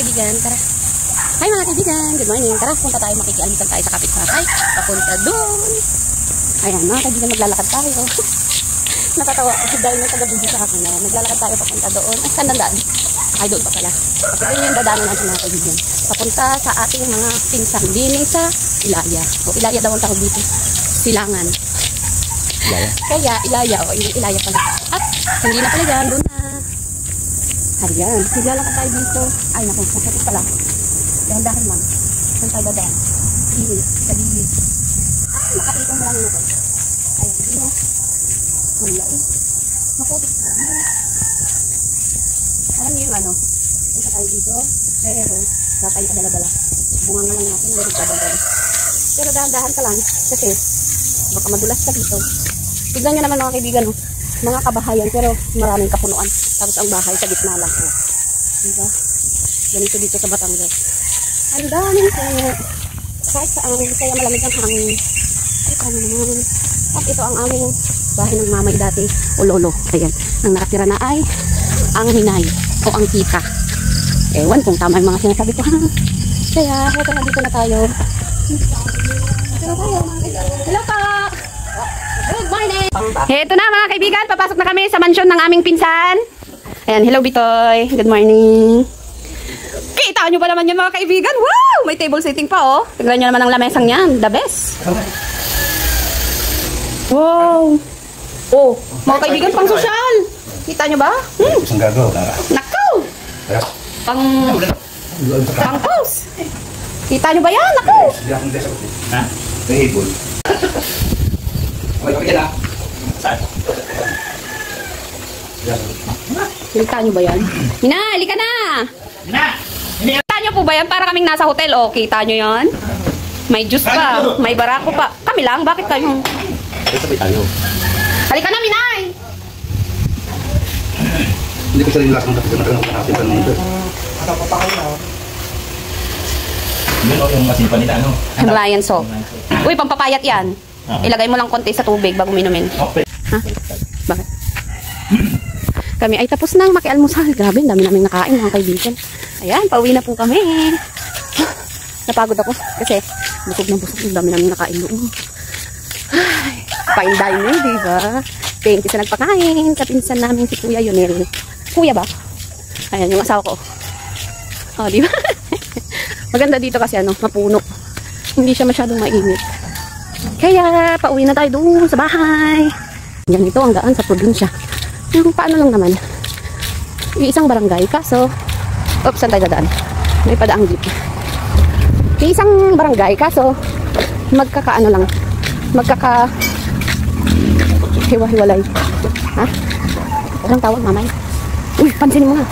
kaibigan, tara. Hi mga kaibigan, good morning. Tara, punta tayo, makikialitan tayo sa kapitbahay. Papunta doon. Ayan, mga kaibigan, maglalakad tayo. Natatawa kasi dahil may taga-video sa akin na naglalakad tayo papunta doon. Ay, saan nandaan? Ay, doon pa pala. Kasi doon yung dadaanan natin mga kaibigan. Papunta sa ating mga pinsang dining sa Ilaya. O Ilaya daw ang tawag dito. Silangan. Ilaya? Kaya, Ilaya. O Ilaya pala. At, hindi na pala yan. Doon na. Ayan. Naglalakad tayo dito. Ay, naku. Masakit pala. Dahan-dahan lang. Saan tayo dadaan? Gilid. Sa gilid. Ay, makapitong mo lang ito. Ayan. Dito. Wala eh. Maputik. Alam niyo yung ano? Punta tayo dito. Pero, tatay ka dala-dala. Bunga nga lang natin. Meron ka dala. Pero dahan-dahan ka lang. Kasi, baka madulas ka dito. Tignan nyo naman mga kaibigan. Oh. Mga kabahayan. Pero maraming kapunuan. Tapos ang bahay sa gitna lang. Oh. Diba? Ganito dito sa Batangas. Ang daming puno. Kahit saan. Kaya malamig ang hangin. Ay, paano naman. At ito ang aming bahay ng mamay dati. O lolo. Ayan. Ang nakatira na ay ang hinay. O ang tita. Ewan kung tama yung mga sinasabi ko. Kaya, hata na dito na tayo. Hello pa! Good morning! Ito na mga kaibigan. Papasok na kami sa mansyon ng aming pinsan. Ayan, hello Bitoy. Good morning. Kita nyo ba naman yan mga kaibigan? Wow! May table setting pa oh. Tignan nyo naman ang lamesang yan. The best. Wow! Oh, mga kaibigan, pang sosyal. Kita nyo ba? Isang gagaw. Nakaw! Pang post. Kita nyo ba yan? Nakaw! Ha? Table. Okay, okay na. Kita nyo ba yan? Hina, halika na! Hina! Kita nyo po ba yan? Para kaming nasa hotel. O, kita nyo yan? May juice pa. May barako pa. Kami lang? Bakit kayo? Halika na, Minay! Hindi ko sarili lakang nakapit nito. Yun o, yung masimpa nila, ano? Himalayan salt. Uy, pampapayat yan. Ilagay mo lang konti sa tubig bago minumin. Okay. Ha? Bakit? Kami ay tapos nang makialmusal. Grabe, dami naming nakain mga kaibigan. Ayan, pauwi na po kami. Napagod ako kasi busog na busog. Dami naming nakain doon. Ay, fine dining, diba? Thank you sa nagpakain. Kapinsan namin si Kuya Yonel. Kuya ba? Ayan, yung asawa ko. O, diba? Maganda dito kasi ano, mapuno. Hindi siya masyadong mainit. Kaya, pauwi na tayo doon sa bahay. Yan ito, ang daan sa probinsya. Yung paano lang naman. Yung isang barangay, kaso, oops, saan tayo dadaan? May padaang jeep. Yung isang barangay, kaso, magkakaano lang. Hiwa-hiwalay. Ha? Walang tawag, mamay. Uy, pansinin mo nga.